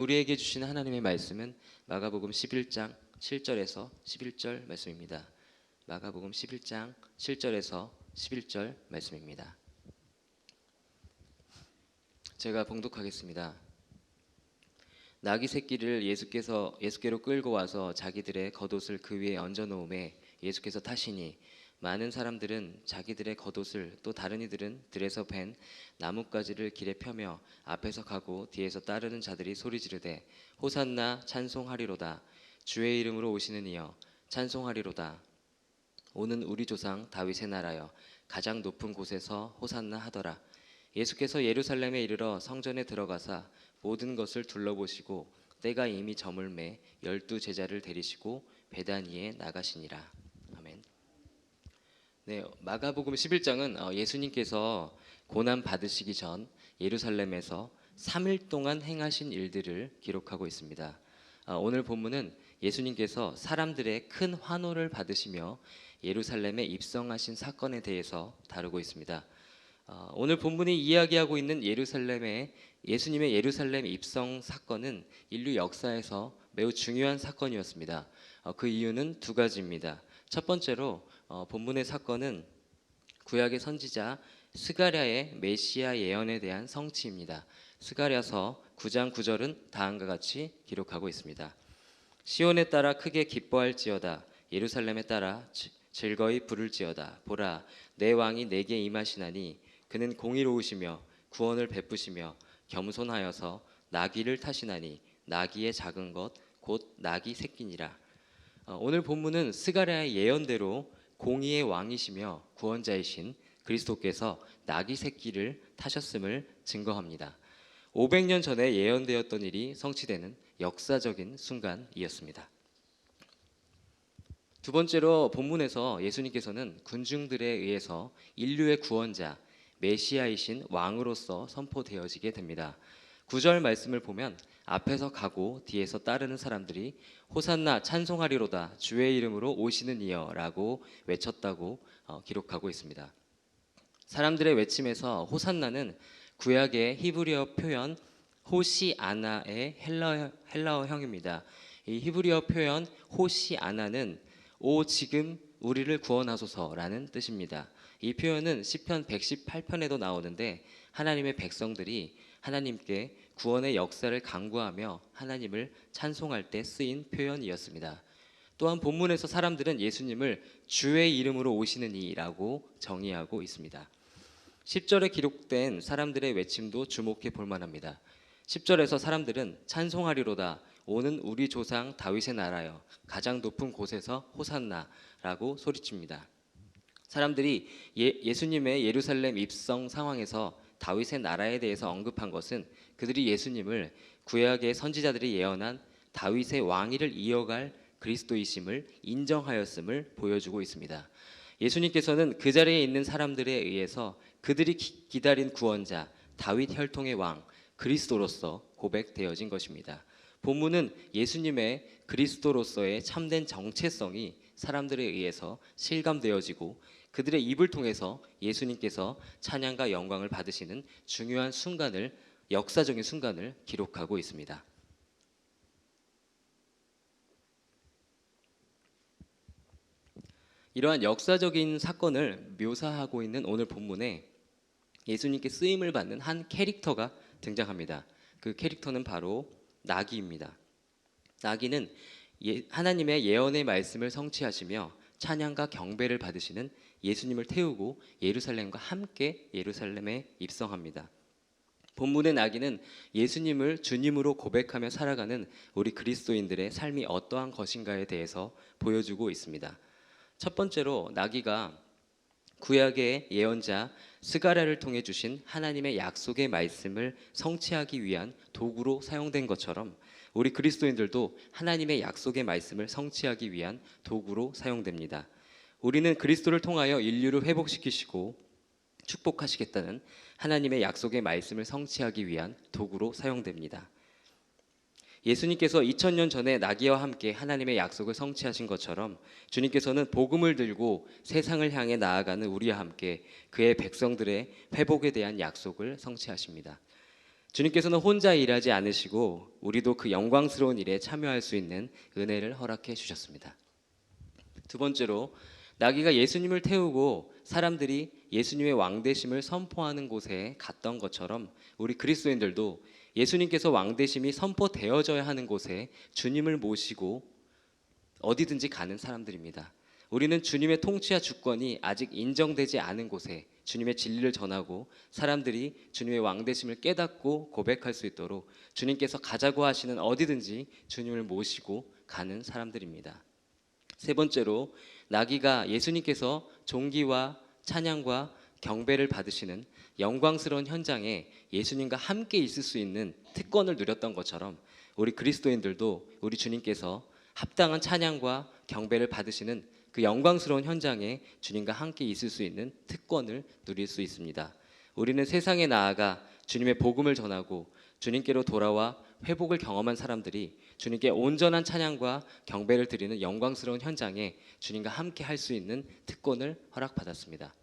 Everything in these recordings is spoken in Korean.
우리에게 주신 하나님의 말씀은 마가복음 11장 7절에서 11절 말씀입니다. 마가복음 11장 7절에서 11절 말씀입니다. 제가 봉독하겠습니다. 나귀 새끼를 예수께로 끌고 와서 자기들의 겉옷을 그 위에 얹어 놓음에 예수께서 타시니 많은 사람들은 자기들의 겉옷을 또 다른 이들은 들에서 벤 나뭇가지를 길에 펴며 앞에서 가고 뒤에서 따르는 자들이 소리 지르되 호산나 찬송하리로다. 주의 이름으로 오시는 이여 찬송하리로다. 오는 우리 조상 다윗의 나라여 가장 높은 곳에서 호산나 하더라. 예수께서 예루살렘에 이르러 성전에 들어가사 모든 것을 둘러보시고 때가 이미 저물매 12 제자를 데리시고 베다니에 나가시니라. 아멘. 네, 마가복음 11장은 예수님께서 고난 받으시기 전 예루살렘에서 3일 동안 행하신 일들을 기록하고 있습니다. 오늘 본문은 예수님께서 사람들의 큰 환호를 받으시며 예루살렘에 입성하신 사건에 대해서 다루고 있습니다. 오늘 본문이 이야기하고 있는 예수님의 예루살렘 입성 사건은 인류 역사에서 매우 중요한 사건이었습니다. 그 이유는 두 가지입니다. 첫 번째로 본문의 사건은 구약의 선지자 스가랴의 메시아 예언에 대한 성취입니다. 스가랴서 9장 9절은 다음과 같이 기록하고 있습니다. 시온에 따라 크게 기뻐할지어다. 예루살렘에 따라 즐거이 부를지어다. 보라, 내 왕이 내게 임하시나니 그는 공의로우시며 구원을 베푸시며 겸손하여서 나귀를 타시나니 나귀의 작은 것 곧 나귀 새끼니라. 오늘 본문은 스가랴의 예언대로 공의의 왕이시며 구원자이신 그리스도께서 나귀 새끼를 타셨음을 증거합니다. 500년 전에 예언되었던 일이 성취되는 역사적인 순간이었습니다. 두 번째로 본문에서 예수님께서는 군중들에 의해서 인류의 구원자 메시아이신 왕으로서 선포되어지게 됩니다. 9절 말씀을 보면 앞에서 가고 뒤에서 따르는 사람들이 호산나 찬송하리로다 주의 이름으로 오시는 이여 라고 외쳤다고 기록하고 있습니다. 사람들의 외침에서 호산나는 구약의 히브리어 표현 호시아나의 헬라어형입니다. 이 히브리어 표현 호시아나는 오 지금 우리를 구원하소서라는 뜻입니다. 이 표현은 시편 118편에도 나오는데 하나님의 백성들이 하나님께 구원의 역사를 간구하며 하나님을 찬송할 때 쓰인 표현이었습니다. 또한 본문에서 사람들은 예수님을 주의 이름으로 오시는 이라고 정의하고 있습니다. 10절에 기록된 사람들의 외침도 주목해 볼 만합니다. 10절에서 사람들은 찬송하리로다 오는 우리 조상 다윗의 나라여 가장 높은 곳에서 호산나라고 소리칩니다. 사람들이 예수님의 예루살렘 입성 상황에서 다윗의 나라에 대해서 언급한 것은 그들이 예수님을 구약의 선지자들이 예언한 다윗의 왕위를 이어갈 그리스도이심을 인정하였음을 보여주고 있습니다. 예수님께서는 그 자리에 있는 사람들에 의해서 그들이 기다린 구원자 다윗 혈통의 왕 그리스도로서 고백되어진 것입니다. 본문은 예수님의 그리스도로서의 참된 정체성이 사람들에 의해서 실감되어지고 그들의 입을 통해서 예수님께서 찬양과 영광을 받으시는 중요한 순간을 역사적인 순간을 기록하고 있습니다. 이러한 역사적인 사건을 묘사하고 있는 오늘 본문에 예수님께 쓰임을 받는 한 캐릭터가 등장합니다. 그 캐릭터는 바로 나귀입니다. 나귀는 하나님의 예언의 말씀을 성취하시며 찬양과 경배를 받으시는 예수님을 태우고 예루살렘과 함께 예루살렘에 입성합니다. 본문의 나귀는 예수님을 주님으로 고백하며 살아가는 우리 그리스도인들의 삶이 어떠한 것인가에 대해서 보여주고 있습니다. 첫 번째로 나귀가 구약의 예언자 스가랴를 통해 주신 하나님의 약속의 말씀을 성취하기 위한 도구로 사용된 것처럼 우리 그리스도인들도 하나님의 약속의 말씀을 성취하기 위한 도구로 사용됩니다. 우리는 그리스도를 통하여 인류를 회복시키시고 축복하시겠다는 하나님의 약속의 말씀을 성취하기 위한 도구로 사용됩니다. 예수님께서 2000년 전에 나귀와 함께 하나님의 약속을 성취하신 것처럼 주님께서는 복음을 들고 세상을 향해 나아가는 우리와 함께 그의 백성들의 회복에 대한 약속을 성취하십니다. 주님께서는 혼자 일하지 않으시고 우리도 그 영광스러운 일에 참여할 수 있는 은혜를 허락해 주셨습니다. 두 번째로, 나귀가 예수님을 태우고 사람들이 예수님의 왕되심을 선포하는 곳에 갔던 것처럼 우리 그리스도인들도 예수님께서 왕되심이 선포되어져야 하는 곳에 주님을 모시고 어디든지 가는 사람들입니다. 우리는 주님의 통치와 주권이 아직 인정되지 않은 곳에 주님의 진리를 전하고 사람들이 주님의 왕되심을 깨닫고 고백할 수 있도록 주님께서 가자고 하시는 어디든지 주님을 모시고 가는 사람들입니다. 세 번째로, 나귀가 예수님께서 존귀와 찬양과 경배를 받으시는 영광스러운 현장에 예수님과 함께 있을 수 있는 특권을 누렸던 것처럼 우리 그리스도인들도 우리 주님께서 합당한 찬양과 경배를 받으시는 그 영광스러운 현장에 주님과 함께 있을 수 있는 특권을 누릴 수 있습니다. 우리는 세상에 나아가 주님의 복음을 전하고 주님께로 돌아와 회복을 경험한 사람들이 주님께 온전한 찬양과 경배를 드리는 영광스러운 현장에 주님과 함께 할 수 있는 특권을 허락받았습니다.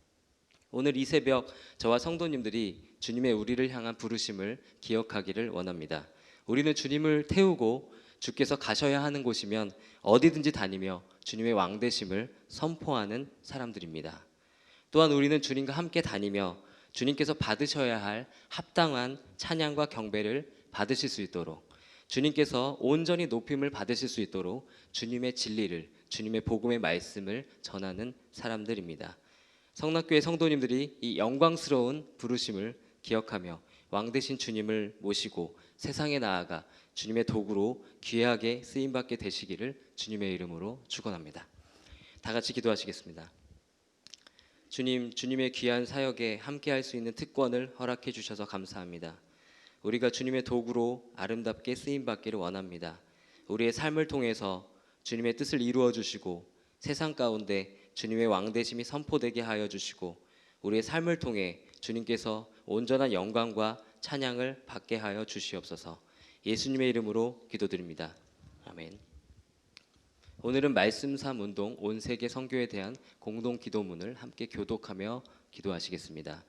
오늘 이 새벽 저와 성도님들이 주님의 우리를 향한 부르심을 기억하기를 원합니다. 우리는 주님을 태우고 주께서 가셔야 하는 곳이면 어디든지 다니며 주님의 왕되심을 선포하는 사람들입니다. 또한 우리는 주님과 함께 다니며 주님께서 받으셔야 할 합당한 찬양과 경배를 받으실 수 있도록, 주님께서 온전히 높임을 받으실 수 있도록 주님의 진리를, 주님의 복음의 말씀을 전하는 사람들입니다. 성락교회 성도님들이 이 영광스러운 부르심을 기억하며 왕되신 주님을 모시고 세상에 나아가 주님의 도구로 귀하게 쓰임받게 되시기를 주님의 이름으로 축원합니다. 다 같이 기도하시겠습니다. 주님, 주님의 귀한 사역에 함께할 수 있는 특권을 허락해 주셔서 감사합니다. 우리가 주님의 도구로 아름답게 쓰임받기를 원합니다. 우리의 삶을 통해서 주님의 뜻을 이루어 주시고 세상 가운데 주님의 왕되심이 선포되게 하여 주시고 우리의 삶을 통해 주님께서 온전한 영광과 찬양을 받게 하여 주시옵소서. 예수님의 이름으로 기도드립니다. 아멘. 오늘은 말씀 삼 운동 온 세계 선교에 대한 공동 기도문을 함께 교독하며 기도하시겠습니다.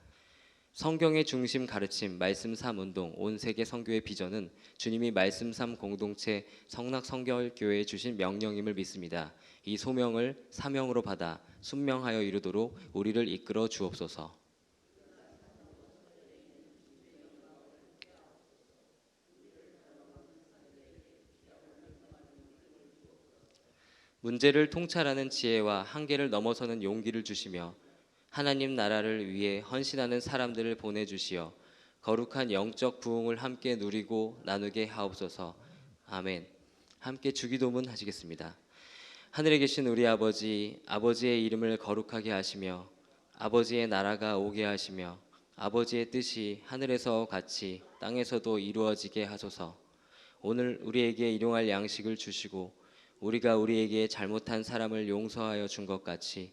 성경의 중심 가르침 말씀 삼 운동 온 세계 선교의 비전은 주님이 말씀 삼 공동체 성락 성결교회에 주신 명령임을 믿습니다. 이 소명을 사명으로 받아 순명하여 이루도록 우리를 이끌어 주옵소서. 문제를 통찰하는 지혜와 한계를 넘어서는 용기를 주시며 하나님 나라를 위해 헌신하는 사람들을 보내주시어 거룩한 영적 부흥을 함께 누리고 나누게 하옵소서. 아멘. 함께 주기도문 하시겠습니다. 하늘에 계신 우리 아버지, 아버지의 이름을 거룩하게 하시며 아버지의 나라가 오게 하시며 아버지의 뜻이 하늘에서 같이 땅에서도 이루어지게 하소서. 오늘 우리에게 일용할 양식을 주시고 우리가 우리에게 잘못한 사람을 용서하여 준 것 같이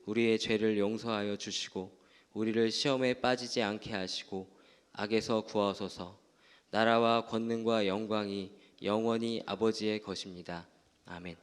우리의 죄를 용서하여 주시고 우리를 시험에 빠지지 않게 하시고 악에서 구하소서. 나라와 권능과 영광이 영원히 아버지의 것입니다. 아멘.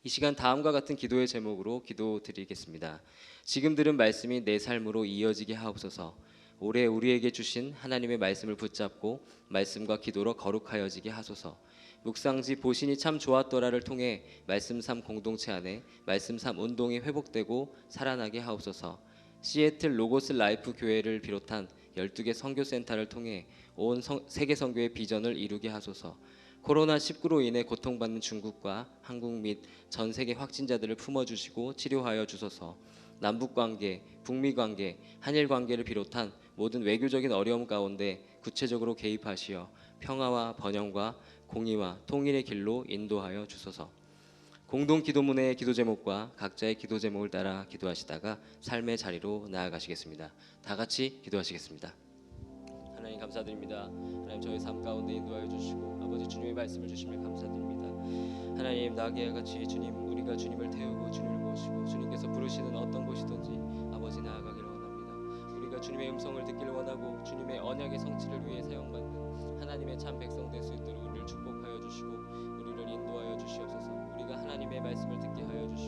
이 시간 다음과 같은 기도의 제목으로 기도드리겠습니다. 지금 들은 말씀이 내 삶으로 이어지게 하옵소서. 올해 우리에게 주신 하나님의 말씀을 붙잡고 말씀과 기도로 거룩하여지게 하소서. 묵상지 보신이 참 좋았더라를 통해 말씀 삼 공동체 안에 말씀 삼 운동이 회복되고 살아나게 하옵소서. 시애틀 로고스 라이프 교회를 비롯한 12개 선교센터를 통해 온 세계 선교의 비전을 이루게 하소서. 코로나19로 인해 고통받는 중국과 한국 및 전 세계 확진자들을 품어주시고 치료하여 주소서. 남북관계, 북미관계, 한일관계를 비롯한 모든 외교적인 어려움 가운데 구체적으로 개입하시어 평화와 번영과 공의와 통일의 길로 인도하여 주소서. 공동 기도문의 기도 제목과 각자의 기도 제목을 따라 기도하시다가 삶의 자리로 나아가시겠습니다. 다 같이 기도하시겠습니다. 하나님 감사드립니다. 하나님 저희 삶 가운데 인도하여 주시고 아버지 주님의 말씀을 주심을 감사드립니다. 하나님 나귀와 같이 주님 우리가 주님을 태우고 주님을 모시고 주님께서 부르시는 어떤 곳이든지 아버지 나아가기를 원합니다. 우리가 주님의 음성을 듣기를 원하고 주님의 언약의 성취를 위해 사용받는 하나님의 참 백성 될 수 있도록 우리를 축복하여 주시고 우리를 인도하여 주시옵소서. 우리가 하나님의 말씀을 듣게 하여 주시고